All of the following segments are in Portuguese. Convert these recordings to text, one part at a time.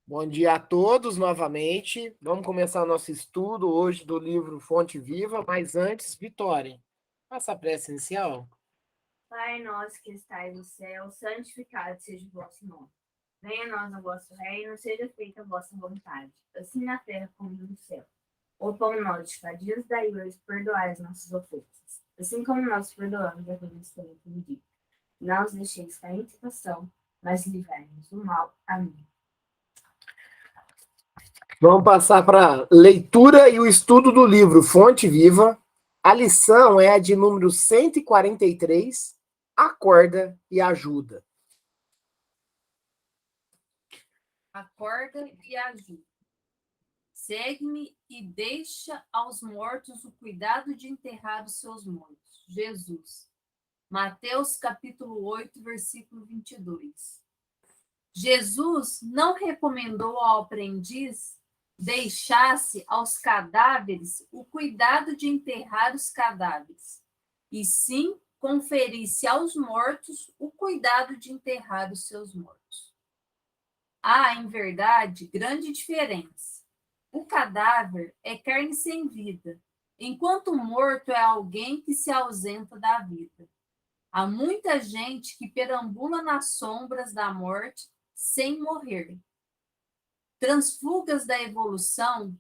Bom dia a todos novamente. Vamos começar o nosso estudo hoje do livro Fonte Viva, mas antes, Vitória, faça a prece inicial. Pai nosso que estais no céu, santificado seja o vosso nome. Venha a nós o vosso reino, seja feita a vossa vontade, assim na terra como no céu. O pão nosso de cada dia dai hoje, perdoai as nossas ofensas, assim como nós perdoamos a quem nos tem ofendido. Não os deixeis cair em tentação, mas livrai-nos do mal. Amém. Vamos passar para a leitura e o estudo do livro Fonte Viva. A lição é a de número 143, Acorda e Ajuda. Acorda e ajuda. Segue-me e deixa aos mortos o cuidado de enterrar os seus mortos. Jesus. Mateus capítulo 8, versículo 22. Jesus não recomendou ao aprendiz deixasse aos cadáveres o cuidado de enterrar os cadáveres, e sim conferisse aos mortos o cuidado de enterrar os seus mortos. Há, em verdade, grande diferença. O cadáver é carne sem vida, enquanto o morto é alguém que se ausenta da vida. Há muita gente que perambula nas sombras da morte sem morrer. Transfugas da evolução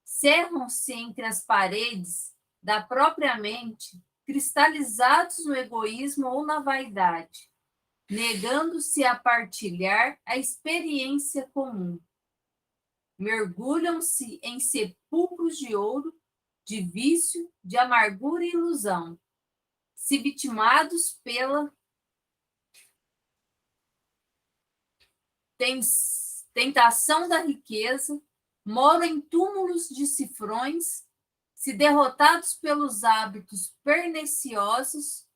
cerram-se entre as paredes da própria mente, cristalizados no egoísmo ou na vaidade, negando-se a partilhar a experiência comum. Mergulham-se em sepulcros de ouro, de vício, de amargura e ilusão, se vitimados pela tentação da riqueza, moram em túmulos de cifrões, se derrotados pelos hábitos perniciosos,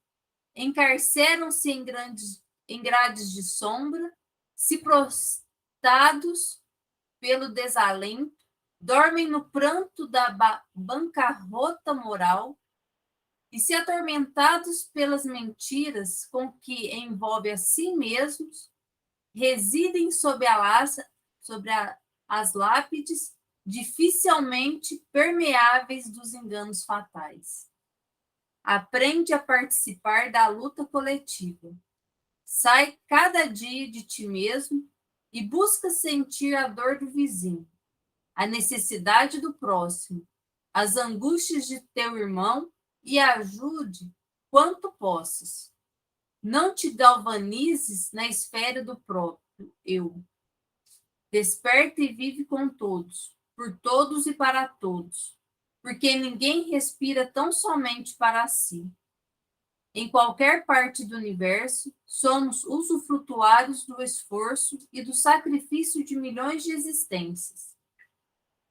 encarceram-se em grades de sombra, se prostrados pelo desalento, dormem no pranto da bancarrota moral e, se atormentados pelas mentiras com que envolve a si mesmos, residem sob as lápides dificilmente permeáveis dos enganos fatais. Aprende a participar da luta coletiva. Sai cada dia de ti mesmo e busca sentir a dor do vizinho, a necessidade do próximo, as angústias de teu irmão e ajude quanto possas. Não te galvanizes na esfera do próprio eu. Desperta e vive com todos, por todos e para todos, porque ninguém respira tão somente para si. Em qualquer parte do universo, somos usufrutuários do esforço e do sacrifício de milhões de existências.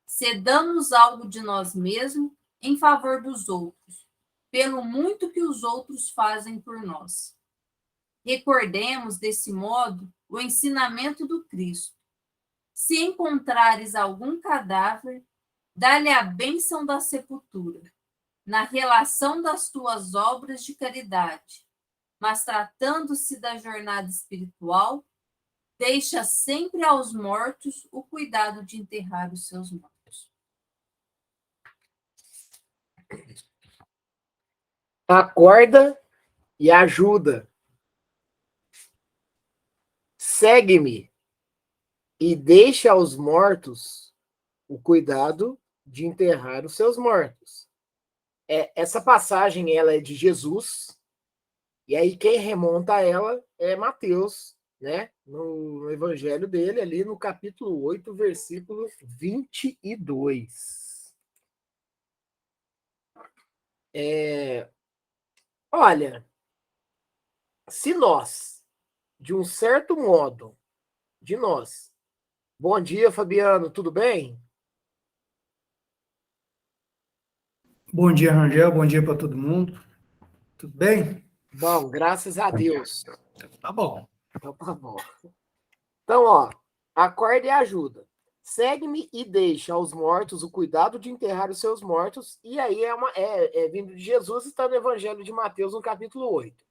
Cedamos algo de nós mesmos em favor dos outros, pelo muito que os outros fazem por nós. Recordemos, desse modo, o ensinamento do Cristo. Se encontrares algum cadáver, dá-lhe a bênção da sepultura, na relação das tuas obras de caridade, mas tratando-se da jornada espiritual, deixa sempre aos mortos o cuidado de enterrar os seus mortos. Acorda e ajuda. Segue-me e deixa aos mortos o cuidado de enterrar os seus mortos. Essa passagem ela é de Jesus, e aí quem remonta a ela é Mateus, né? No evangelho dele, ali no capítulo 8, versículo 22. Olha, se nós, de um certo modo, de nós. Bom dia, Fabiano, tudo bem? Bom dia, Rangel. Bom dia para todo mundo. Tudo bem? Bom, graças a Deus. Tá bom. Então, tá bom. Então, ó, acorda e ajuda. Segue-me e deixa aos mortos o cuidado de enterrar os seus mortos. E aí é vindo de Jesus, está no Evangelho de Mateus, no capítulo 8.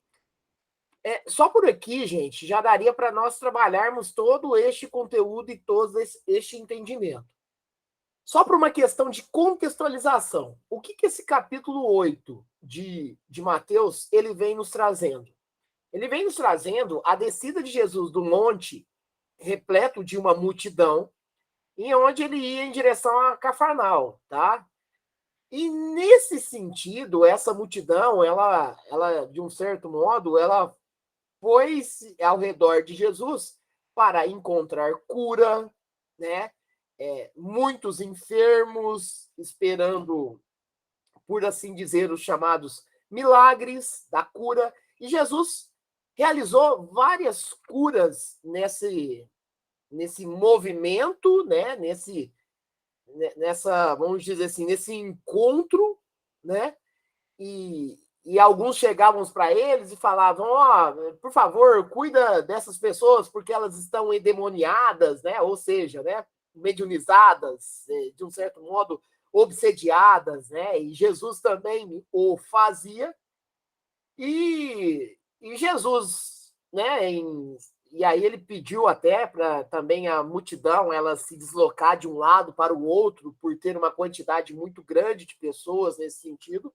Só por aqui, gente, já daria para nós trabalharmos todo este conteúdo e todo este entendimento. Só por uma questão de contextualização. O que esse capítulo 8 de Mateus ele vem nos trazendo? Ele vem nos trazendo a descida de Jesus do monte, repleto de uma multidão, em onde ele ia em direção a Cafarnaum, tá? E nesse sentido, essa multidão, ela de um certo modo, ela foi ao redor de Jesus para encontrar cura, né? Muitos enfermos esperando, por assim dizer, os chamados milagres da cura. E Jesus realizou várias curas nesse movimento, né? Nessa, vamos dizer assim, nesse encontro, né? E alguns chegavam para eles e falavam: por favor, cuida dessas pessoas porque elas estão endemoniadas, né? Ou seja, né? Mediunizadas, de um certo modo, obsediadas, né? E Jesus também o fazia. E Jesus, né? E aí ele pediu até para também a multidão ela se deslocar de um lado para o outro por ter uma quantidade muito grande de pessoas nesse sentido.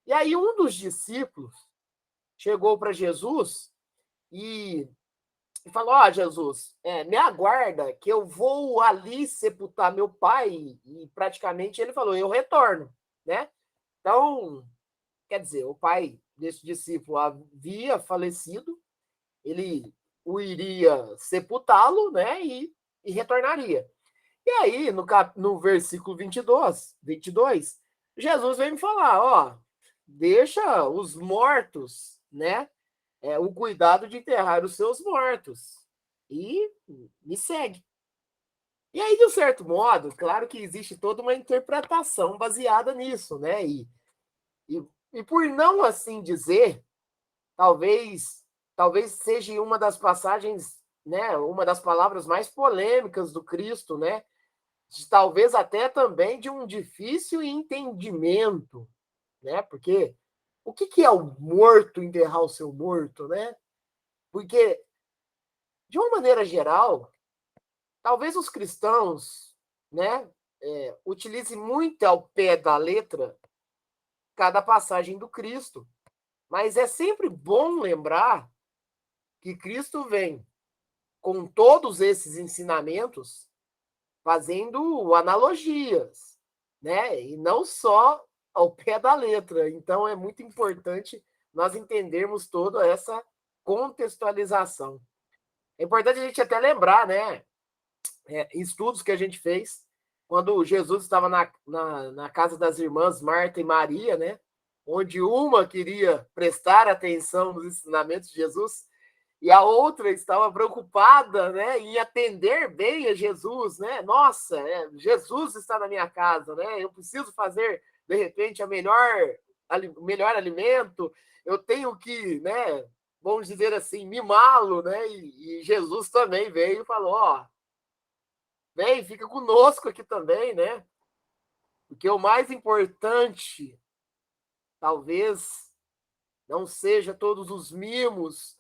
E aí um dos discípulos chegou para Jesus e falou: Jesus, me aguarda que eu vou ali sepultar meu pai. E praticamente ele falou: eu retorno, né? Então, quer dizer, o pai desse discípulo havia falecido, ele o iria sepultá-lo, né? E retornaria. E aí, no versículo 22, Jesus vem me falar: deixa os mortos, né? O cuidado de enterrar os seus mortos. E me segue. E aí, de um certo modo, claro que existe toda uma interpretação baseada nisso, né? E por não assim dizer, talvez seja uma das passagens, né? Uma das palavras mais polêmicas do Cristo, né? Talvez até também de um difícil entendimento, né? Porque o que é o morto enterrar o seu morto, né? Porque, de uma maneira geral, talvez os cristãos, né, utilizem muito ao pé da letra cada passagem do Cristo, mas é sempre bom lembrar que Cristo vem com todos esses ensinamentos fazendo analogias, né, e não só ao pé da letra. Então é muito importante nós entendermos toda essa contextualização. É importante a gente até lembrar, né, estudos que a gente fez quando Jesus estava na casa das irmãs Marta e Maria, né, onde uma queria prestar atenção nos ensinamentos de Jesus e a outra estava preocupada, né, em atender bem a Jesus, né? Nossa, Jesus está na minha casa, né? Eu preciso fazer de repente o melhor alimento. Eu tenho que, né? Vamos dizer assim, mimá-lo, né? E Jesus também veio e falou: vem, fica conosco aqui também, né? Porque o mais importante, talvez, não seja todos os mimos,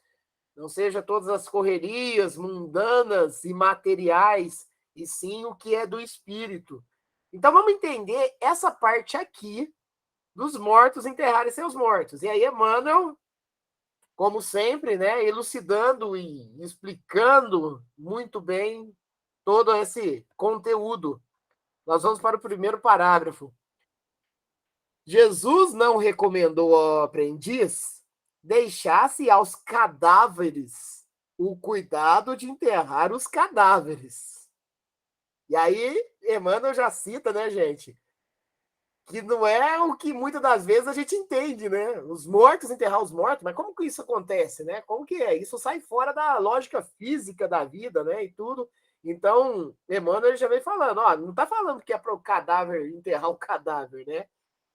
não seja todas as correrias mundanas e materiais, e sim o que é do espírito. Então vamos entender essa parte aqui dos mortos enterrarem seus mortos. E aí Emmanuel, como sempre, né, elucidando e explicando muito bem todo esse conteúdo. Nós vamos para o primeiro parágrafo. Jesus não recomendou ao aprendiz deixasse aos cadáveres o cuidado de enterrar os cadáveres. E aí, Emmanuel já cita, né, gente, que não é o que muitas das vezes a gente entende, né? Os mortos, enterrar os mortos, mas como que isso acontece, né? Como que é? Isso sai fora da lógica física da vida, né? E tudo. Então, Emmanuel já vem falando, não está falando que é para o cadáver enterrar o cadáver, né?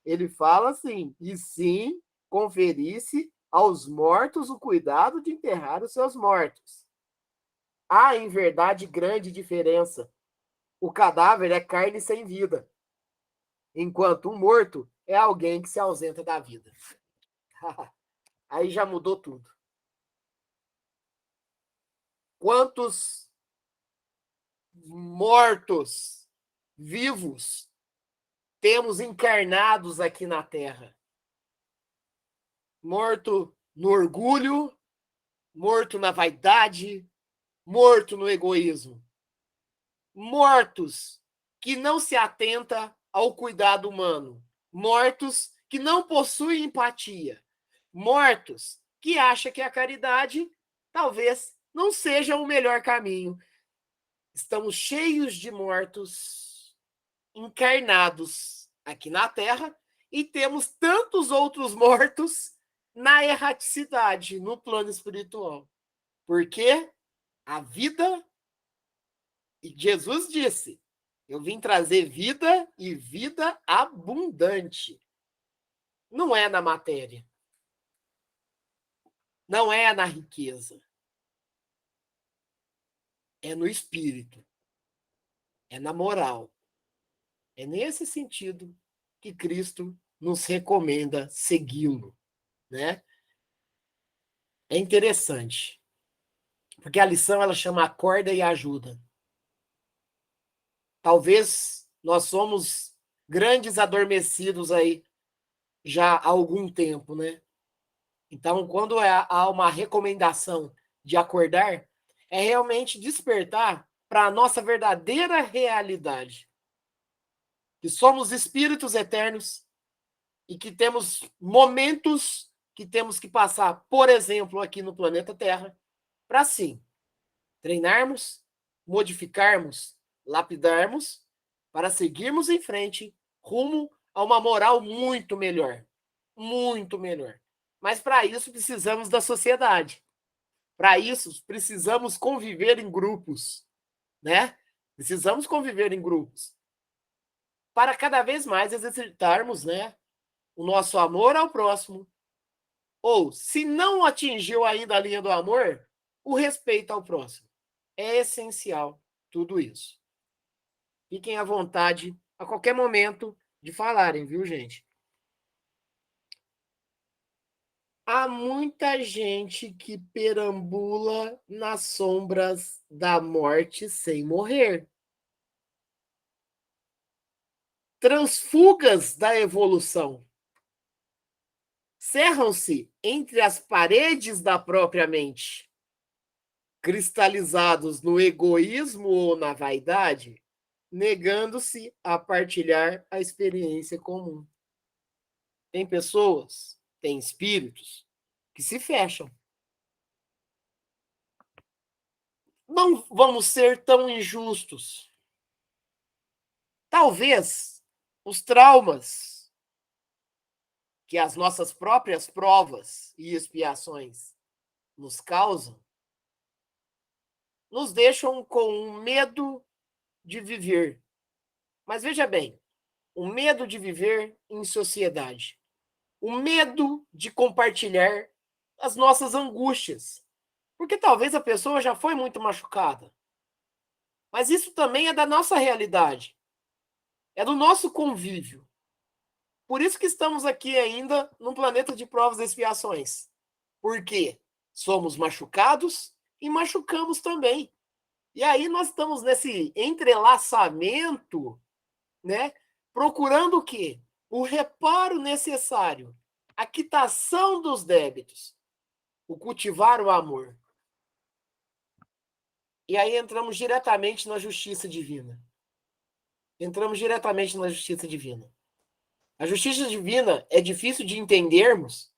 Ele fala assim, e sim conferisse aos mortos o cuidado de enterrar os seus mortos. Há, em verdade, grande diferença. O cadáver é carne sem vida, enquanto um morto é alguém que se ausenta da vida. Aí já mudou tudo. Quantos mortos vivos temos encarnados aqui na Terra? Morto no orgulho, morto na vaidade, morto no egoísmo. Mortos que não se atenta ao cuidado humano. Mortos que não possuem empatia. Mortos que acham que a caridade talvez não seja o melhor caminho. Estamos cheios de mortos encarnados aqui na Terra e temos tantos outros mortos na erraticidade, no plano espiritual. Porque a vida, e Jesus disse, eu vim trazer vida e vida abundante. Não é na matéria. Não é na riqueza. É no espírito. É na moral. É nesse sentido que Cristo nos recomenda segui-lo, né? É interessante. Porque a lição ela chama acorda e ajuda. Talvez nós somos grandes adormecidos aí já há algum tempo, né? Então, quando há uma recomendação de acordar, é realmente despertar para a nossa verdadeira realidade. Que somos espíritos eternos e que temos momentos que temos que passar, por exemplo, aqui no planeta Terra, para sim treinarmos, modificarmos, lapidarmos, para seguirmos em frente rumo a uma moral muito melhor. Muito melhor. Mas para isso precisamos da sociedade. Para isso precisamos conviver em grupos, né? Precisamos conviver em grupos. Para cada vez mais exercitarmos, né, o nosso amor ao próximo. Ou, se não atingiu ainda a linha do amor, o respeito ao próximo. É essencial tudo isso. Fiquem à vontade, a qualquer momento, de falarem, viu, gente? Há muita gente que perambula nas sombras da morte sem morrer. Transfugas da evolução. Cerram-se entre as paredes da própria mente. Cristalizados no egoísmo ou na vaidade, negando-se a partilhar a experiência comum. Tem pessoas, tem espíritos que se fecham. Não vamos ser tão injustos. Talvez os traumas que as nossas próprias provas e expiações nos causam nos deixam com um medo de viver. Mas veja bem, o medo de viver em sociedade, o medo de compartilhar as nossas angústias, porque talvez a pessoa já foi muito machucada. Mas isso também é da nossa realidade, é do nosso convívio. Por isso que estamos aqui ainda num planeta de provas e expiações. Porque somos machucados e machucamos também. E aí nós estamos nesse entrelaçamento, né? Procurando o quê? O reparo necessário, a quitação dos débitos, o cultivar o amor. E aí entramos diretamente na justiça divina. Entramos diretamente na justiça divina. A justiça divina é difícil de entendermos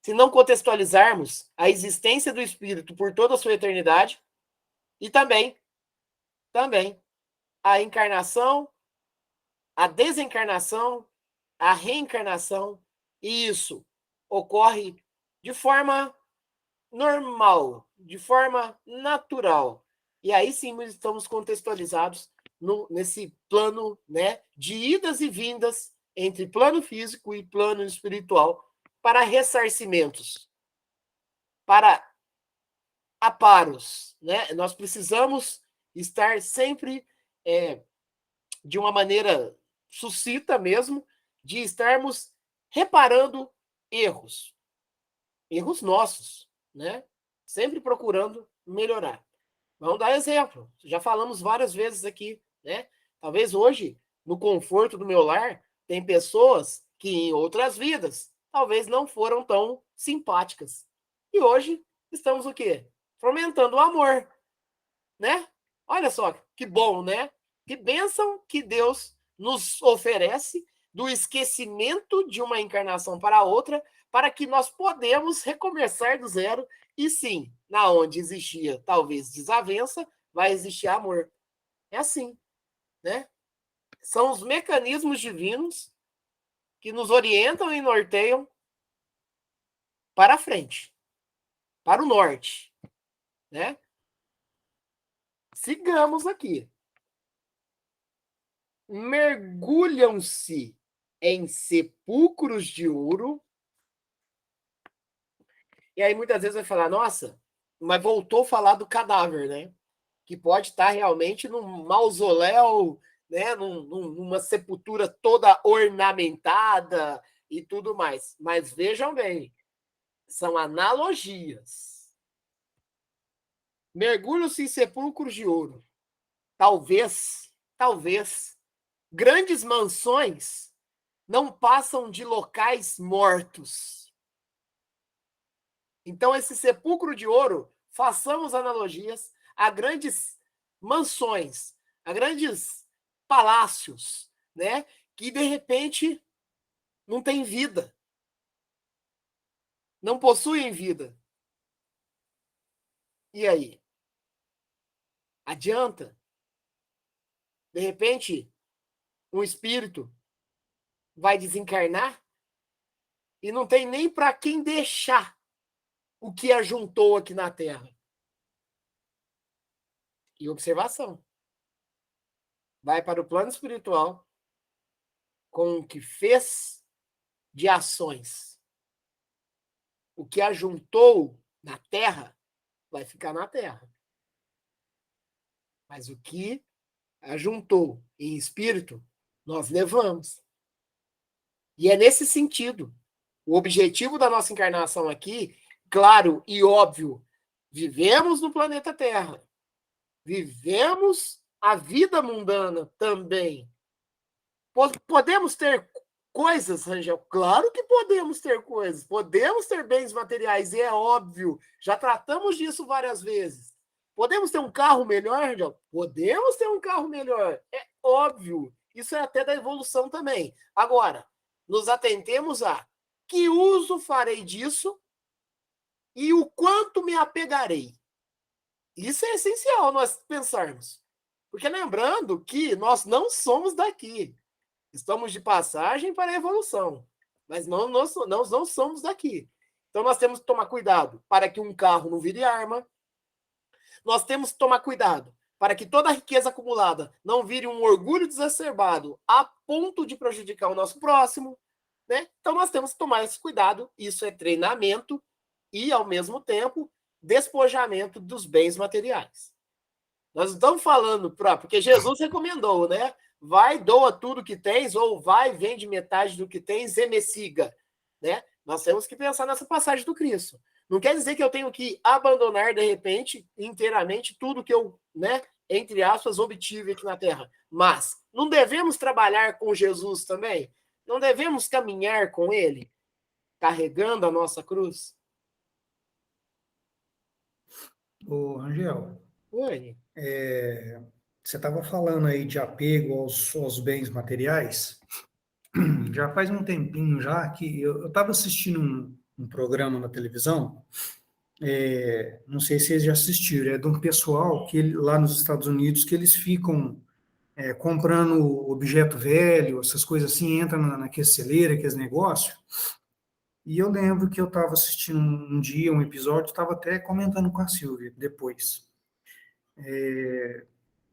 se não contextualizarmos a existência do Espírito por toda a sua eternidade e também a encarnação, a desencarnação, a reencarnação, e isso ocorre de forma normal, de forma natural. E aí sim estamos contextualizados nesse plano, né, de idas e vindas entre plano físico e plano espiritual para ressarcimentos, para aparos, né? Nós precisamos estar sempre de uma maneira sucinta mesmo, de estarmos reparando erros nossos, né? Sempre procurando melhorar. Vamos dar exemplo. Já falamos várias vezes aqui, né? Talvez hoje, no conforto do meu lar, tem pessoas que em outras vidas talvez não foram tão simpáticas. E hoje estamos o quê? Fomentando o amor, né? Olha só, que bom, né? Que bênção que Deus nos oferece do esquecimento de uma encarnação para a outra, para que nós podemos recomeçar do zero. E sim, na onde existia talvez desavença, vai existir amor. É assim, né? São os mecanismos divinos que nos orientam e norteiam para a frente, para o norte, né? Sigamos aqui. Mergulham-se em sepulcros de ouro. E aí muitas vezes vai falar, nossa, mas voltou a falar do cadáver, né? Que pode estar realmente num mausoléu, né? Numa sepultura toda ornamentada e tudo mais. Mas vejam bem, são analogias. Mergulham-se em sepulcros de ouro. Talvez, grandes mansões não passam de locais mortos. Então, esse sepulcro de ouro, façamos analogias a grandes mansões, a grandes palácios, né? Que de repente não tem vida, não possuem vida. E aí? Adianta? De repente, um espírito vai desencarnar e não tem nem para quem deixar o que ajuntou aqui na Terra. E observação. Vai para o plano espiritual com o que fez de ações. O que ajuntou na Terra vai ficar na Terra. Mas o que ajuntou em espírito, nós levamos. E é nesse sentido. O objetivo da nossa encarnação aqui, claro e óbvio, vivemos no planeta Terra. Vivemos a vida mundana também. Podemos ter coisas, Rangel? Claro que podemos ter coisas. Podemos ter bens materiais, e é óbvio. Já tratamos disso várias vezes. Podemos ter um carro melhor, Rangel? Podemos ter um carro melhor. É óbvio. Isso é até da evolução também. Agora, nos atentemos a que uso farei disso e o quanto me apegarei. Isso é essencial nós pensarmos. Porque lembrando que nós não somos daqui. Estamos de passagem para a evolução. Mas nós não somos daqui. Então nós temos que tomar cuidado para que um carro não vire arma. Nós temos que tomar cuidado para que toda a riqueza acumulada não vire um orgulho exacerbado a ponto de prejudicar o nosso próximo. Né? Então nós temos que tomar esse cuidado. Isso é treinamento e, ao mesmo tempo, despojamento dos bens materiais. Nós não estamos falando porque Jesus recomendou, né? Vai, doa tudo que tens, ou vai, vende metade do que tens e me siga, né? Nós temos que pensar nessa passagem do Cristo. Não quer dizer que eu tenho que abandonar, de repente, inteiramente, tudo que eu, né, entre aspas, obtive aqui na Terra. Mas não devemos trabalhar com Jesus também? Não devemos caminhar com Ele, carregando a nossa cruz? Ô, Angel, Oi. você estava falando aí de apego aos bens materiais. Já faz um tempinho já que eu estava assistindo um programa na televisão, não sei se vocês já assistiram, é de um pessoal lá nos Estados Unidos que eles ficam comprando objeto velho, essas coisas assim, entra naquele celeiro, aqueles negócios. E eu lembro que eu estava assistindo um dia, um episódio, estava até comentando com a Silvia depois.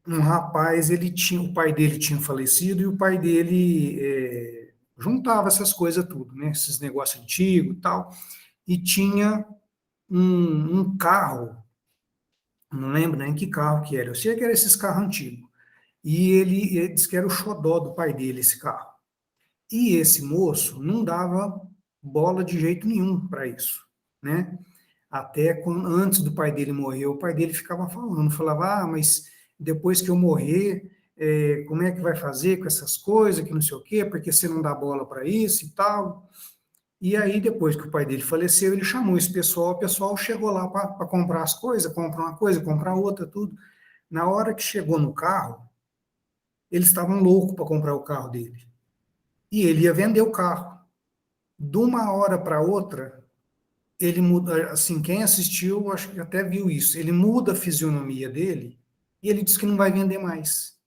Um rapaz, o pai dele tinha falecido e o pai dele juntava essas coisas tudo, né? Esses negócios antigos e tal. E tinha um carro, não lembro nem que carro que era, eu sei que era esses carros antigos. E ele disse que era o xodó do pai dele, esse carro. E esse moço não dava bola de jeito nenhum para isso, né? Até antes do pai dele morrer, o pai dele ficava falava, mas depois que eu morrer, como é que vai fazer com essas coisas, que não sei o quê, porque você não dá bola para isso e tal. E aí, depois que o pai dele faleceu, ele chamou esse pessoal, o pessoal chegou lá para comprar as coisas, comprar uma coisa, comprar outra, tudo. Na hora que chegou no carro, eles estavam loucos para comprar o carro dele. E ele ia vender o carro. De uma hora para outra, ele muda, assim, quem assistiu, acho que até viu isso, ele muda a fisionomia dele e ele diz que não vai vender mais.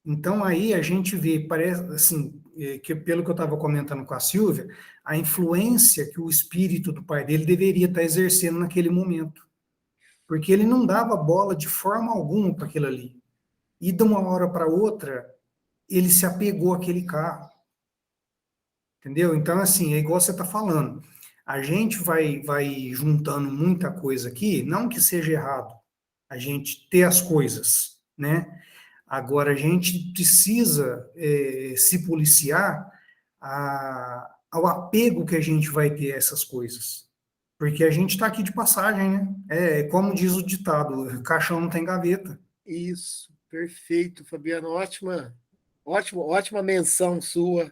Então aí a gente vê, parece assim, que pelo que eu estava comentando com a Silvia, a influência que o espírito do pai dele deveria estar exercendo naquele momento. Porque ele não dava bola de forma alguma para aquilo ali. E de uma hora para outra, ele se apegou àquele carro. Entendeu? Então, assim, é igual você está falando. A gente vai juntando muita coisa aqui, não que seja errado a gente ter as coisas, né? Agora, a gente precisa se policiar ao apego que a gente vai ter a essas coisas. Porque a gente está aqui de passagem, né? Como diz o ditado, caixão não tem gaveta. Isso, perfeito, Fabiano. Ótima menção sua.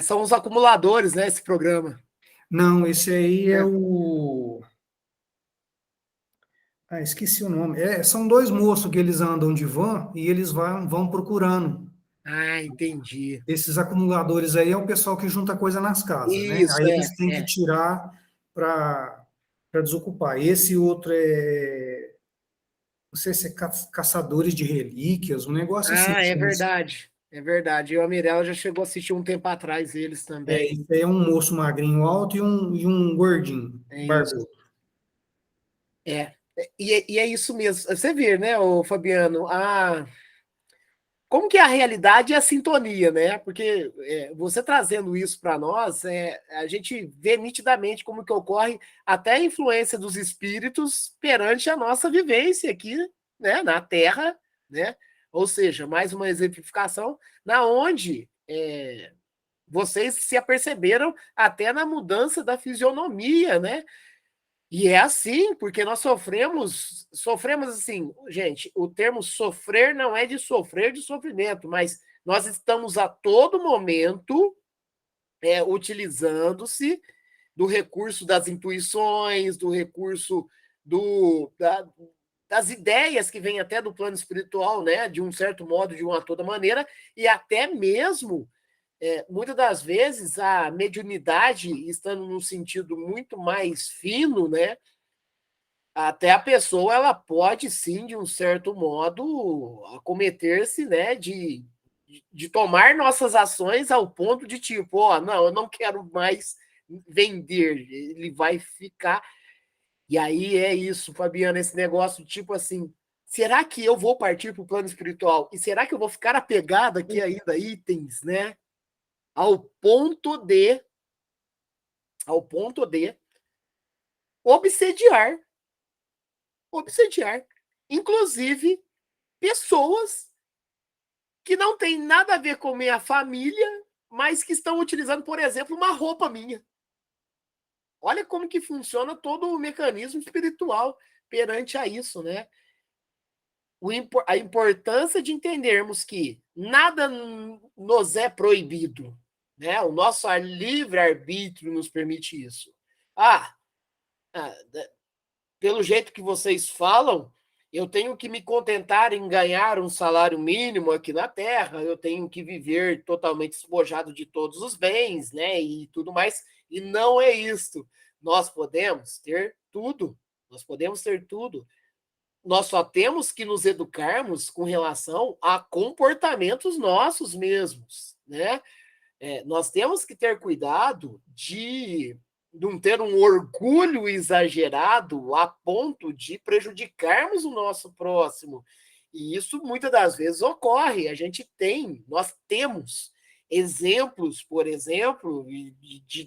São os acumuladores, né? Esse programa. Não, esse aí é o... Ah, esqueci o nome. São dois moços que eles andam de van e eles vão procurando. Ah, entendi. Esses acumuladores aí é o pessoal que junta coisa nas casas, né? Isso, Aí eles têm que tirar para desocupar. Esse outro não sei se é caçadores de relíquias, um negócio assim. Ah, é verdade. É verdade. Eu, a Mirella já chegou a assistir um tempo atrás eles também. Isso aí é um moço magrinho alto e um gordinho, É isso. barbudo. É. E é isso mesmo. Você vê, né, ô Fabiano, como que é a realidade e a sintonia, né? Porque você trazendo isso para nós, a gente vê nitidamente como que ocorre até a influência dos espíritos perante a nossa vivência aqui, né, na Terra, né? Ou seja, mais uma exemplificação na onde vocês se aperceberam até na mudança da fisionomia, né? E é assim, porque nós sofremos assim, gente, o termo sofrer não é de sofrer de sofrimento, mas nós estamos a todo momento utilizando-se do recurso das intuições, do recurso das ideias que vêm até do plano espiritual, né? De um certo modo, de uma toda maneira, e até mesmo muitas das vezes a mediunidade, estando num sentido muito mais fino, né? Até a pessoa ela pode sim, de um certo modo, acometer-se, né? De tomar nossas ações ao ponto de tipo, não, eu não quero mais vender, ele vai ficar. E aí é isso, Fabiana, esse negócio tipo assim, será que eu vou partir para o plano espiritual? E será que eu vou ficar apegado aqui ainda a itens, né? Ao ponto de obsediar, inclusive pessoas que não têm nada a ver com minha família, mas que estão utilizando, por exemplo, uma roupa minha. Olha como que funciona todo o mecanismo espiritual perante a isso, né? A importância de entendermos que nada nos é proibido, né? O nosso livre-arbítrio nos permite isso. Pelo jeito que vocês falam, eu tenho que me contentar em ganhar um salário mínimo aqui na Terra, eu tenho que viver totalmente despojado de todos os bens, né? E tudo mais. E não é isto. Nós podemos ter tudo. Nós só temos que nos educarmos com relação a comportamentos nossos mesmos, né? Nós temos que ter cuidado de não ter um orgulho exagerado a ponto de prejudicarmos o nosso próximo. E isso muitas das vezes ocorre. Nós temos exemplos, por exemplo,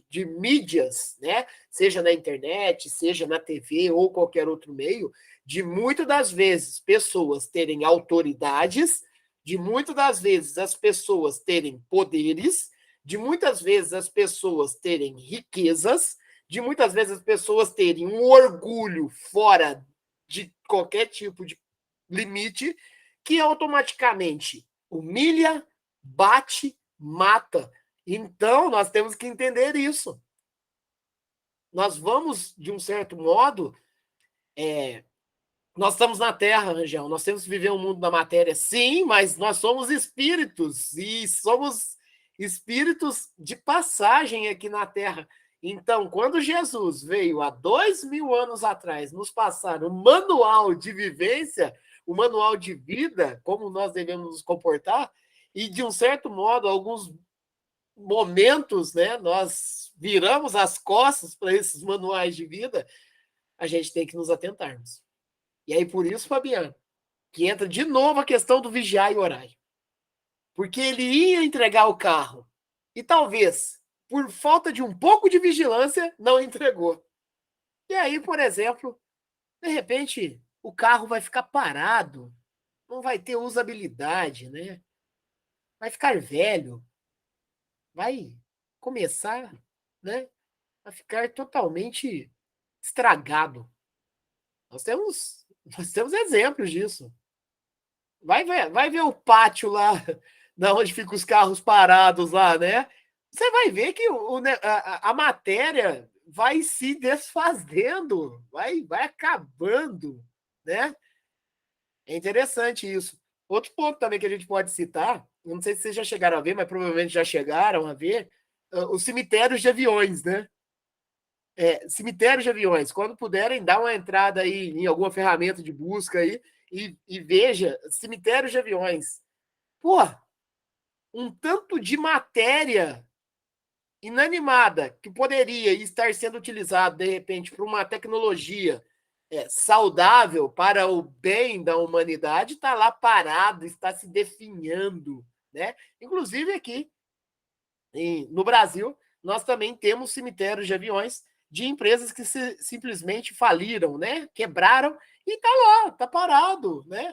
de mídias, né? Seja na internet, seja na TV ou qualquer outro meio, de muitas das vezes pessoas terem autoridades, de muitas das vezes as pessoas terem poderes, de muitas vezes as pessoas terem riquezas, de muitas vezes as pessoas terem um orgulho fora de qualquer tipo de limite que automaticamente humilha, bate, mata. Então, nós temos que entender isso. Nós vamos, de um certo modo, nós estamos na Terra, Rangel, nós temos que viver um mundo da matéria, sim, mas nós somos espíritos, e somos espíritos de passagem aqui na Terra. Então, quando Jesus veio há 2000 anos atrás nos passar o manual de vivência, o manual de vida, como nós devemos nos comportar, e de um certo modo, alguns momentos, né, nós viramos as costas para esses manuais de vida, a gente tem que nos atentarmos. E aí, por isso, Fabiano, que entra de novo a questão do vigiar e orar. Porque ele ia entregar o carro. E talvez, por falta de um pouco de vigilância, não entregou. E aí, por exemplo, de repente, o carro vai ficar parado, não vai ter usabilidade, né? Vai ficar velho, vai começar, né, a ficar totalmente estragado. Nós temos exemplos disso. Vai ver o pátio lá, da onde ficam os carros parados lá, né? Você vai ver que a matéria vai se desfazendo, vai acabando, né? É interessante isso. Outro ponto também que a gente pode citar, eu não sei se vocês já chegaram a ver, mas provavelmente já chegaram a ver, os cemitérios de aviões, né? Cemitérios de aviões. Quando puderem, dá uma entrada aí em alguma ferramenta de busca aí e veja cemitérios de aviões. Pô, um tanto de matéria inanimada que poderia estar sendo utilizado, de repente, para uma tecnologia saudável para o bem da humanidade, está lá parado, está se definhando, né? Inclusive aqui no Brasil, nós também temos cemitérios de aviões de empresas que simplesmente faliram, né? Quebraram e está lá, está parado, né?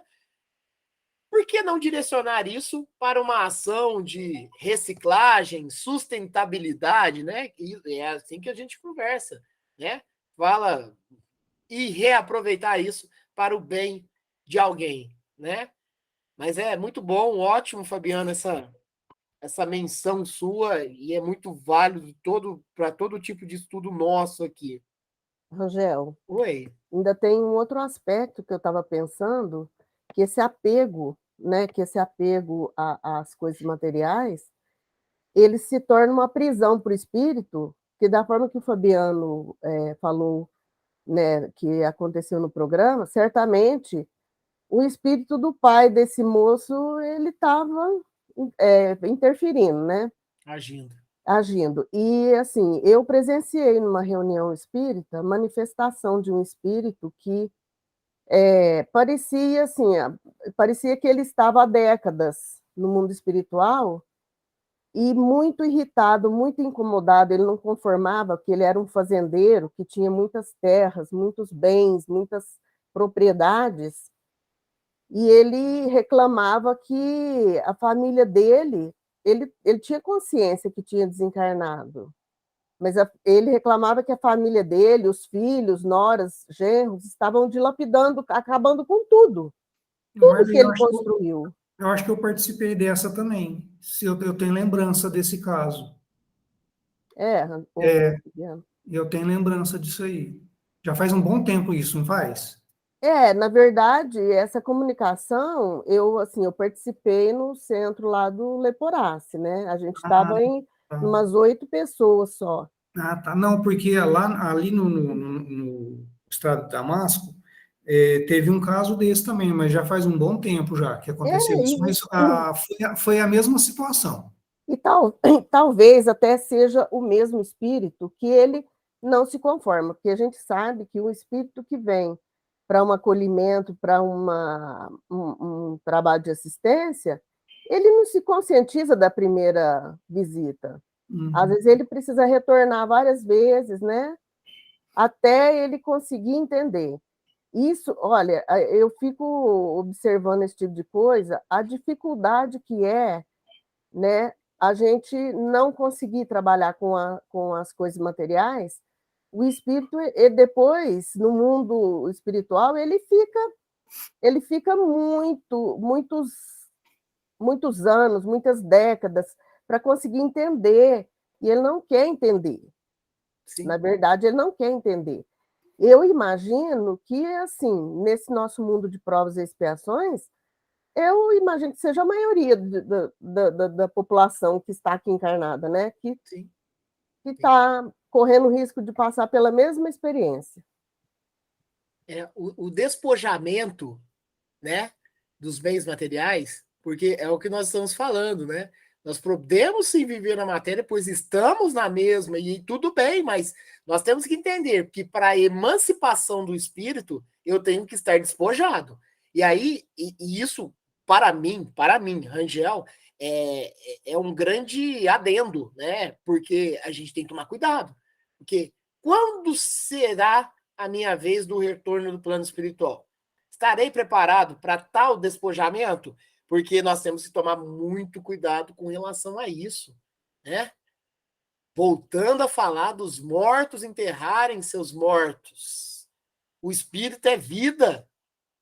Por que não direcionar isso para uma ação de reciclagem, sustentabilidade, né? E é assim que a gente conversa, né? Fala e reaproveitar isso para o bem de alguém, né? Mas é muito bom, ótimo, Fabiano, essa menção sua e é muito válido para todo tipo de estudo nosso aqui. Rangel, Oi. ainda tem um outro aspecto que eu estava pensando, que esse apego, né, que esse apego às coisas materiais, ele se torna uma prisão para o espírito, que da forma que o Fabiano falou, né, que aconteceu no programa, certamente o espírito do pai desse moço ele estava interferindo, né? Agindo. E, assim, eu presenciei numa reunião espírita manifestação de um espírito que parecia, assim, parecia que ele estava há décadas no mundo espiritual e muito irritado, muito incomodado. Ele não conformava, porque ele era um fazendeiro que tinha muitas terras, muitos bens, muitas propriedades, e ele reclamava que a família dele, ele tinha consciência que tinha desencarnado, mas ele reclamava que a família dele, os filhos, noras, genros, estavam dilapidando, acabando com tudo Mas que ele construiu. eu acho que eu participei dessa também. Eu tenho lembrança desse caso. Eu tenho lembrança disso aí. Já faz um bom tempo isso, não faz? Na verdade, essa comunicação, assim, eu participei no centro lá do Leporace, né? A gente estava em umas 8 pessoas só. Ah, tá. Não, porque ali no estado de Damasco, teve um caso desse também, mas já faz um bom tempo já que aconteceu isso. Mas foi a mesma situação. E talvez até seja o mesmo espírito que ele não se conforma, porque a gente sabe que o espírito que vem para um acolhimento, para um trabalho de assistência, ele não se conscientiza da primeira visita. Às vezes ele precisa retornar várias vezes, né? Até ele conseguir entender. Isso, olha, eu fico observando esse tipo de coisa, a dificuldade que né, a gente não conseguir trabalhar com as coisas materiais, o espírito, depois, no mundo espiritual, ele fica muitos anos, muitas décadas, para conseguir entender, e ele não quer entender. Sim. Na verdade, ele não quer entender. Eu imagino que, assim, nesse nosso mundo de provas e expiações, eu imagino que seja a maioria da população que está aqui encarnada, né? Que Sim. está correndo o risco de passar pela mesma experiência. O despojamento, né, dos bens materiais, porque é o que nós estamos falando, né? Nós podemos sim viver na matéria, pois estamos na mesma, e tudo bem, mas nós temos que entender que para a emancipação do espírito, eu tenho que estar despojado. E aí, e isso, para mim, Rangel, é um grande adendo, né? Porque a gente tem que tomar cuidado. Porque quando será a minha vez do retorno do plano espiritual? Estarei preparado para tal despojamento? Porque nós temos que tomar muito cuidado com relação a isso, né? Voltando a falar dos mortos enterrarem seus mortos. O espírito é vida.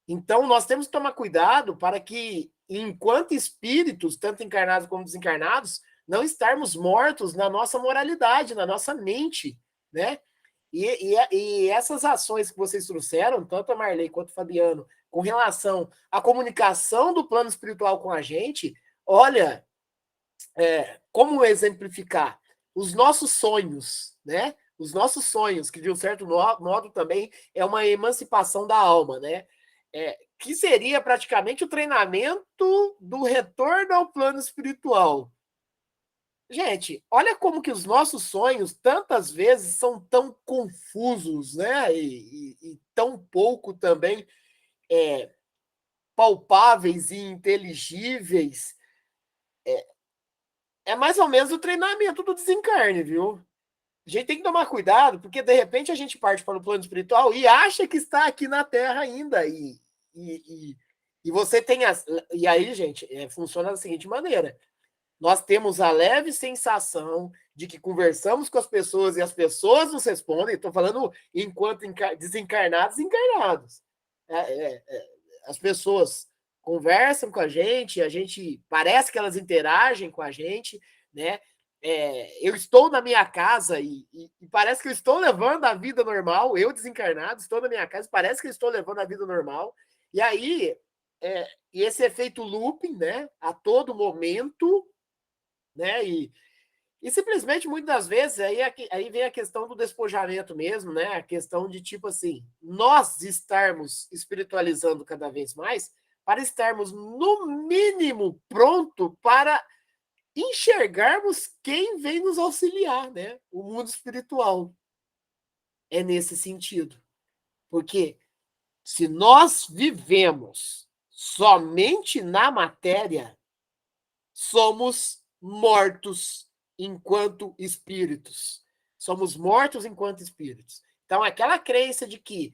Então, nós temos que tomar cuidado para que, enquanto espíritos, tanto encarnados como desencarnados, não estarmos mortos na nossa moralidade, na nossa mente, né? E essas ações que vocês trouxeram, tanto a Marley quanto o Fabiano, com relação à comunicação do plano espiritual com a gente, olha, como exemplificar? Os nossos sonhos, né? Os nossos sonhos, que de um certo modo também é uma emancipação da alma, né? Que seria praticamente o treinamento do retorno ao plano espiritual. Gente, olha como que os nossos sonhos tantas vezes são tão confusos, né? E tão pouco também palpáveis e inteligíveis. É mais ou menos o treinamento do desencarne, viu? A gente tem que tomar cuidado, porque de repente a gente parte para o plano espiritual e acha que está aqui na Terra ainda. E você tem as. E aí, gente, funciona da seguinte maneira. Nós temos a leve sensação de que conversamos com as pessoas e as pessoas nos respondem. Estou falando enquanto desencarnados e encarnados. As pessoas conversam com a gente parece que elas interagem com a gente, né? Eu estou na minha casa e parece que eu estou levando a vida normal. Eu desencarnado, estou na minha casa, parece que eu estou levando a vida normal. E aí, e esse efeito looping, né? A todo momento, né? E simplesmente, muitas das vezes, aí vem a questão do despojamento mesmo, né? A questão de, tipo assim, nós estarmos espiritualizando cada vez mais para estarmos, no mínimo, pronto para enxergarmos quem vem nos auxiliar, né? O mundo espiritual. É nesse sentido. Porque se nós vivemos somente na matéria, somos mortos enquanto espíritos. Somos mortos enquanto espíritos. Então, aquela crença de que,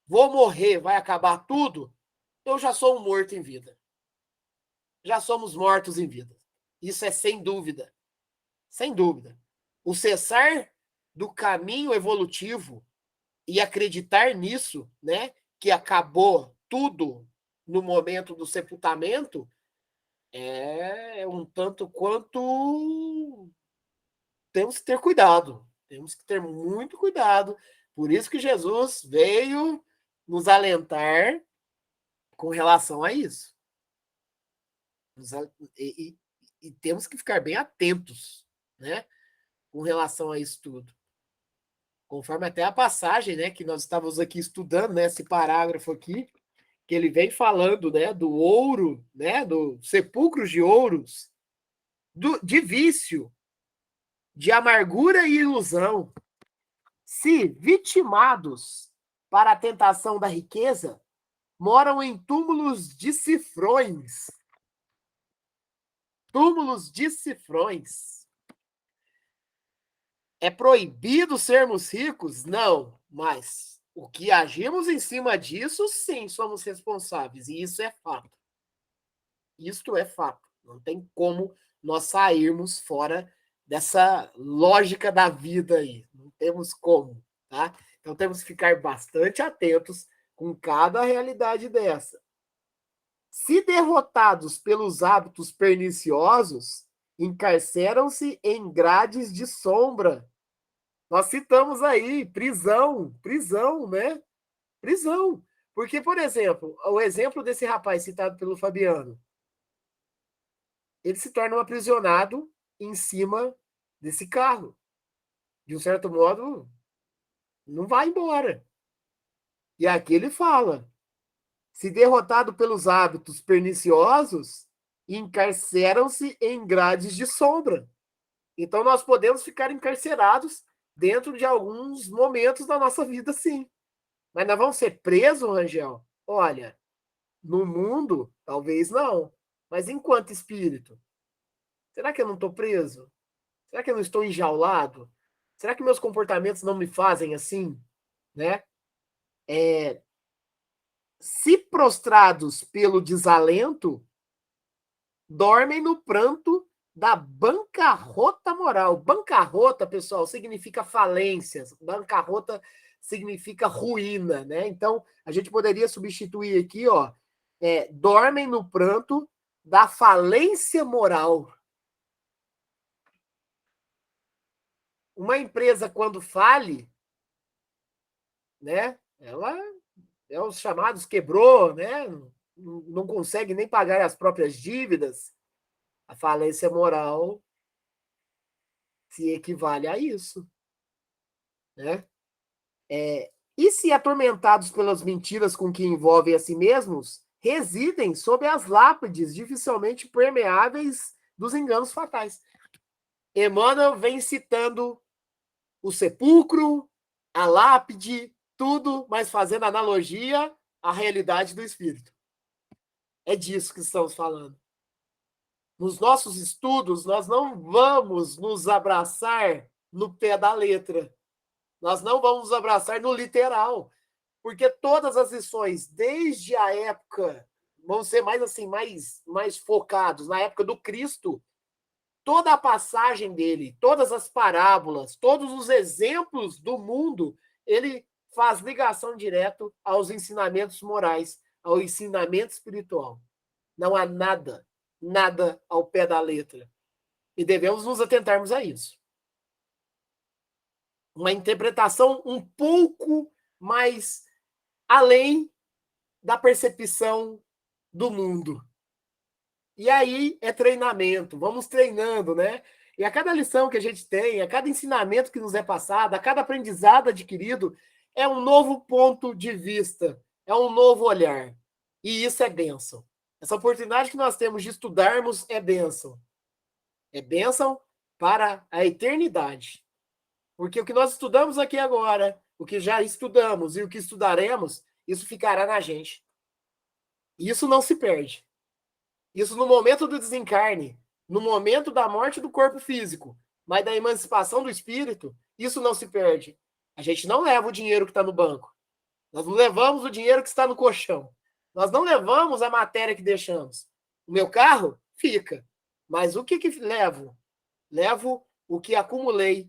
vou morrer, vai acabar tudo, eu já sou um morto em vida. Já somos mortos em vida. Isso é sem dúvida. Sem dúvida. O cessar do caminho evolutivo e acreditar nisso, né, que acabou tudo no momento do sepultamento, é um tanto quanto temos que ter cuidado. Temos que ter muito cuidado. Por isso que Jesus veio nos alentar com relação a isso. E temos que ficar bem atentos, né, com relação a isso tudo. Conforme até a passagem, né, que nós estávamos aqui estudando, né, esse parágrafo aqui, que ele vem falando, né, do ouro, né, do sepulcros de ouros, de vício, de amargura e ilusão, se vitimados para a tentação da riqueza, moram em túmulos de cifrões. Túmulos de cifrões. É proibido sermos ricos? Não, mas o que agimos em cima disso, sim, somos responsáveis, e isso é fato. Isto é fato. Não tem como nós sairmos fora dessa lógica da vida aí. Não temos como, tá? Então temos que ficar bastante atentos com cada realidade dessa. Se derrotados pelos hábitos perniciosos, encarceram-se em grades de sombra. Nós citamos aí prisão, né? Prisão. Porque, por exemplo, o exemplo desse rapaz citado pelo Fabiano, ele se torna um aprisionado em cima desse carro. De um certo modo, não vai embora. E aqui ele fala: se derrotado pelos hábitos perniciosos, encarceram-se em grades de sombra. Então, nós podemos ficar encarcerados dentro de alguns momentos da nossa vida, sim. Mas nós vamos ser presos, Rangel? Olha, no mundo, talvez não. Mas enquanto espírito, será que eu não estou preso? Será que eu não estou enjaulado? Será que meus comportamentos não me fazem assim? Né? Se prostrados pelo desalento, dormem no pranto da bancarrota moral. Bancarrota, pessoal, significa falência. Bancarrota significa ruína, né? Então, a gente poderia substituir aqui, ó, dormem no pranto da falência moral. Uma empresa, quando fale, né, ela é os chamados quebrou, né? Não consegue nem pagar as próprias dívidas. A falência moral se equivale a isso, né? E se atormentados pelas mentiras com que envolvem a si mesmos, residem sob as lápides dificilmente permeáveis dos enganos fatais. Emmanuel vem citando o sepulcro, a lápide, tudo, mas fazendo analogia à realidade do espírito. É disso que estamos falando. Nos nossos estudos, nós não vamos nos abraçar no pé da letra. Nós não vamos nos abraçar no literal. Porque todas as lições, desde a época, vão ser mais assim, mais focados, na época do Cristo, toda a passagem dele, todas as parábolas, todos os exemplos do mundo, ele faz ligação direto aos ensinamentos morais, ao ensinamento espiritual. Não há nada ao pé da letra. E devemos nos atentarmos a isso. Uma interpretação um pouco mais além da percepção do mundo. E aí é treinamento, vamos treinando, né? E a cada lição que a gente tem, a cada ensinamento que nos é passado, a cada aprendizado adquirido, é um novo ponto de vista, é um novo olhar. E isso é bênção. Essa oportunidade que nós temos de estudarmos é bênção. É bênção para a eternidade. Porque o que nós estudamos aqui agora, o que já estudamos e o que estudaremos, isso ficará na gente. E isso não se perde. Isso no momento do desencarne, no momento da morte do corpo físico, mas da emancipação do espírito, isso não se perde. A gente não leva o dinheiro que está no banco. Nós não levamos o dinheiro que está no colchão. Nós não levamos a matéria que deixamos. O meu carro fica. Mas o que levo? Levo o que acumulei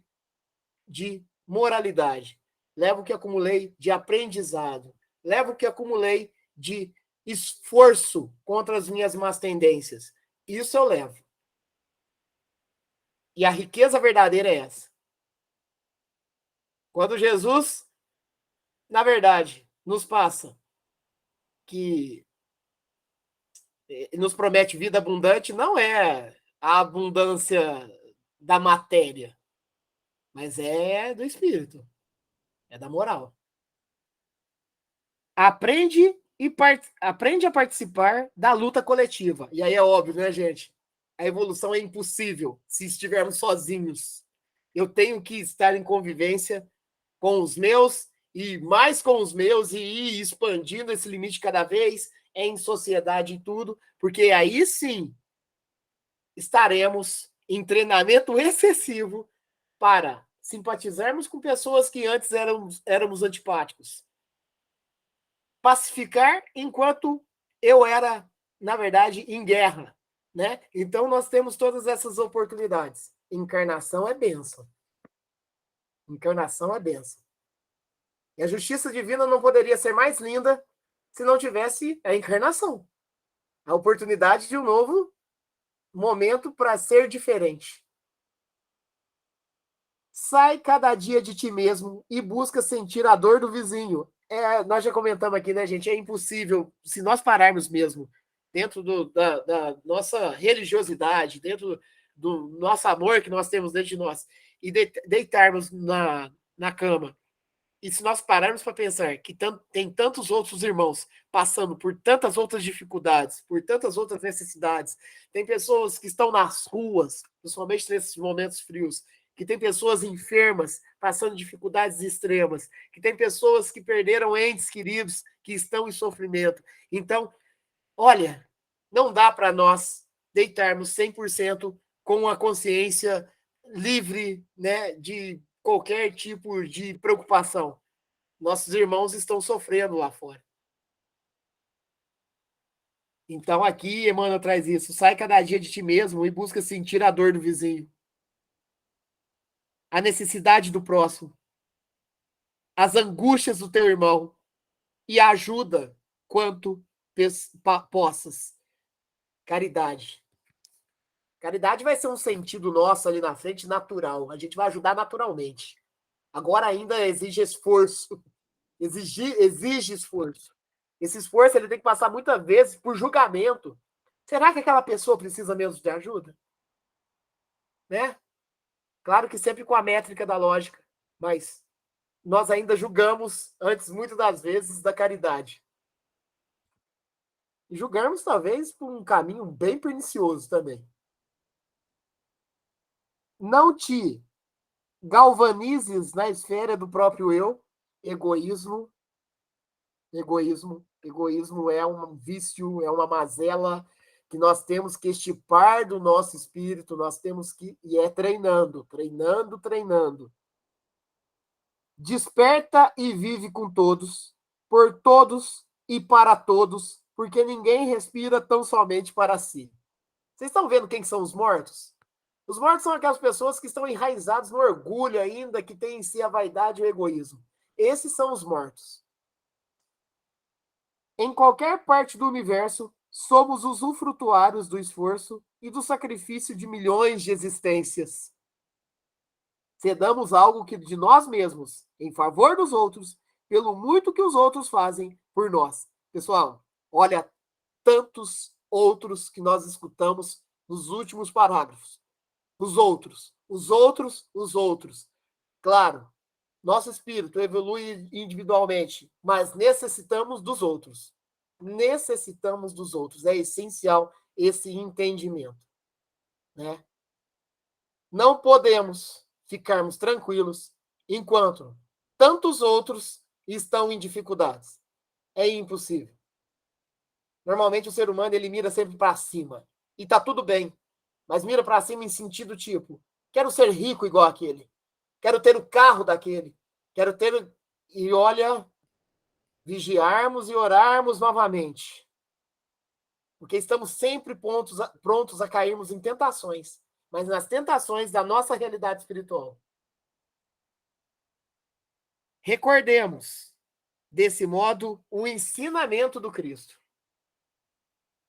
de moralidade. Levo o que acumulei de aprendizado. Levo o que acumulei de esforço contra as minhas más tendências. Isso eu levo. E a riqueza verdadeira é essa. Quando Jesus, na verdade, nos passa que nos promete vida abundante, não é a abundância da matéria, mas é do espírito, é da moral. Aprende a participar da luta coletiva. E aí é óbvio, né, gente? A evolução é impossível se estivermos sozinhos. Eu tenho que estar em convivência com os meus e mais com os meus e ir expandindo esse limite cada vez em sociedade e tudo, porque aí sim estaremos em treinamento excessivo para simpatizarmos com pessoas que antes éramos antipáticos. Pacificar enquanto eu era, na verdade, em guerra, né? Então nós temos todas essas oportunidades. encarnação é bênção. Encarnação é bênção. E a justiça divina não poderia ser mais linda se não tivesse a encarnação. A oportunidade de um novo momento para ser diferente. Sai cada dia de ti mesmo e busca sentir a dor do vizinho. Nós já comentamos aqui, né, gente? É impossível, se nós pararmos mesmo dentro da nossa religiosidade, dentro do nosso amor que nós temos dentro de nós, e deitarmos na cama, e se nós pararmos para pensar que tem tantos outros irmãos passando por tantas outras dificuldades, por tantas outras necessidades, tem pessoas que estão nas ruas, principalmente nesses momentos frios, que tem pessoas enfermas passando dificuldades extremas, que tem pessoas que perderam entes queridos que estão em sofrimento. Então, olha, não dá para nós deitarmos 100% com a consciência livre, né, de qualquer tipo de preocupação. Nossos irmãos estão sofrendo lá fora. Então, aqui, Emmanuel traz isso. Sai cada dia de ti mesmo e busca sentir a dor do vizinho, a necessidade do próximo, as angústias do teu irmão, e ajuda quanto possas. Caridade. Caridade vai ser um sentido nosso ali na frente natural. A gente vai ajudar naturalmente. Agora ainda exige esforço. Exige esforço. Esse esforço ele tem que passar muitas vezes por julgamento. Será que aquela pessoa precisa mesmo de ajuda? Né? Claro que sempre com a métrica da lógica, mas nós ainda julgamos antes, muitas das vezes, da caridade. E julgamos, talvez, por um caminho bem pernicioso também. Não te galvanizes na esfera do próprio eu. Egoísmo é um vício, é uma mazela que nós temos que extirpar do nosso espírito, nós temos que, e é treinando. Desperta e vive com todos, por todos e para todos, porque ninguém respira tão somente para si. Vocês estão vendo quem são os mortos? Os mortos são aquelas pessoas que estão enraizadas no orgulho ainda, que têm em si a vaidade e o egoísmo. Esses são os mortos. Em qualquer parte do universo, somos os usufrutuários do esforço e do sacrifício de milhões de existências. Cedamos algo que de nós mesmos, em favor dos outros, pelo muito que os outros fazem por nós. Pessoal, olha tantos outros que nós escutamos nos últimos parágrafos. Os outros. Claro, nosso espírito evolui individualmente, mas necessitamos dos outros. É essencial esse entendimento, né? Não podemos ficarmos tranquilos enquanto tantos outros estão em dificuldades. É impossível. Normalmente o ser humano ele mira sempre para cima. E tá tudo bem. Mas mira para cima em sentido tipo, quero ser rico igual aquele. Quero ter o carro daquele. Quero ter... E olha, vigiarmos e orarmos novamente. Porque estamos sempre prontos a cairmos em tentações. Mas nas tentações da nossa realidade espiritual. Recordemos, desse modo, o ensinamento do Cristo.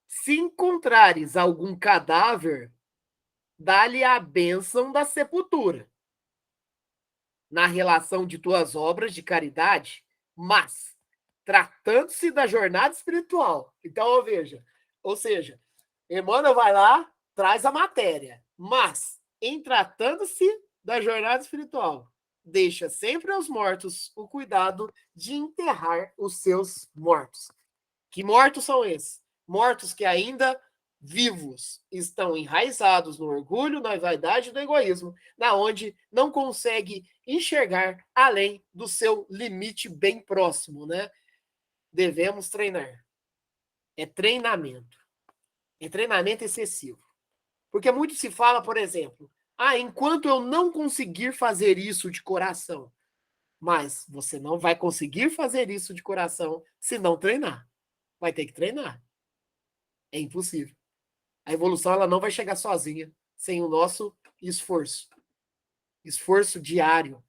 Se encontrares algum cadáver, dá-lhe a bênção da sepultura, na relação de tuas obras de caridade, mas, tratando-se da jornada espiritual. Então, veja, ou seja, Emmanuel vai lá, traz a matéria, mas, em tratando-se da jornada espiritual, deixa sempre aos mortos o cuidado de enterrar os seus mortos. Que mortos são esses? Mortos que ainda vivos estão enraizados no orgulho, na vaidade e no egoísmo, na onde não consegue enxergar além do seu limite bem próximo, né? Devemos treinar. É treinamento. É treinamento excessivo. Porque muito se fala, por exemplo, enquanto eu não conseguir fazer isso de coração, mas você não vai conseguir fazer isso de coração se não treinar. Vai ter que treinar. É impossível. A evolução ela não vai chegar sozinha. sem o nosso esforço. Esforço diário,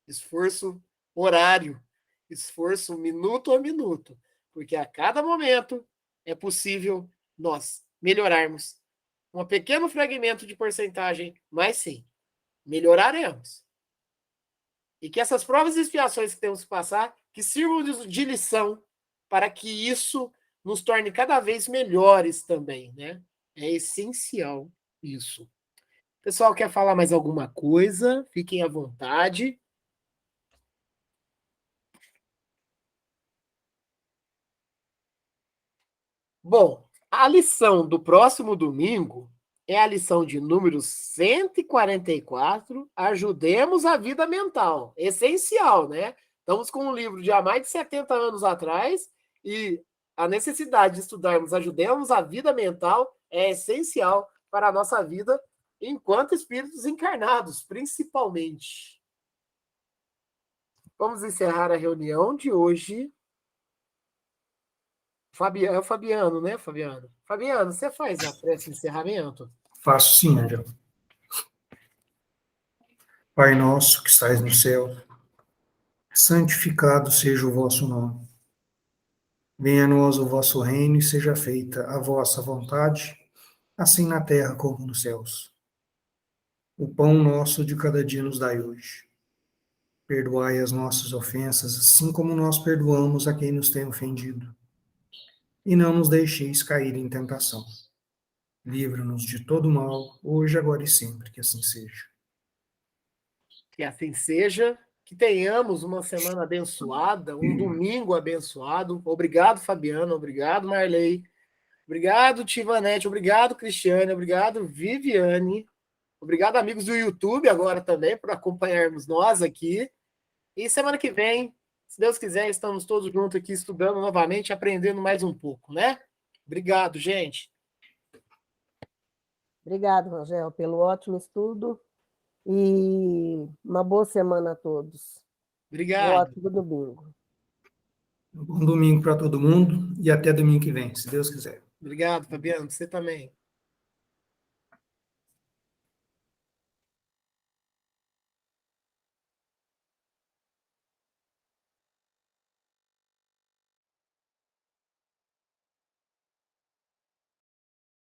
esforço horário, esforço minuto a minuto, porque a cada momento é possível nós melhorarmos um pequeno fragmento de porcentagem, mas sim, melhoraremos. E que essas provas e expiações que temos que passar, que sirvam de lição para que isso nos torne cada vez melhores também, né? É essencial isso. Pessoal, quer falar mais alguma coisa? Fiquem à vontade. Bom, a lição do próximo domingo é a lição de número 144, Ajudemos a Vida Mental. Essencial, né? Estamos com um livro de há mais de 70 anos atrás e a necessidade de estudarmos Ajudemos a Vida Mental é essencial para a nossa vida enquanto espíritos encarnados, principalmente. Vamos encerrar a reunião de hoje. É o Fabiano, né, Fabiano? Fabiano, você faz a prece de encerramento? Faço sim, Angel. Pai nosso que estais no céu, santificado seja o vosso nome. Venha a nós o vosso reino e seja feita a vossa vontade, assim na terra como nos céus. O pão nosso de cada dia nos dai hoje. Perdoai as nossas ofensas, assim como nós perdoamos a quem nos tem ofendido. E não nos deixeis cair em tentação. Livra-nos de todo mal, hoje, agora e sempre, que assim seja. Que assim seja, que tenhamos uma semana abençoada, um domingo abençoado. Obrigado, Fabiano, obrigado, Marley, obrigado, Tivanete, obrigado, Cristiane, obrigado, Viviane, obrigado, amigos do YouTube agora também, por acompanharmos nós aqui. E semana que vem, se Deus quiser, estamos todos juntos aqui estudando novamente, aprendendo mais um pouco, né? Obrigado, gente. Obrigado, Rangel, pelo ótimo estudo e uma boa semana a todos. Um Obrigado. ótimo domingo. Bom domingo para todo mundo e até domingo que vem, se Deus quiser. Obrigado, Fabiano. Você também.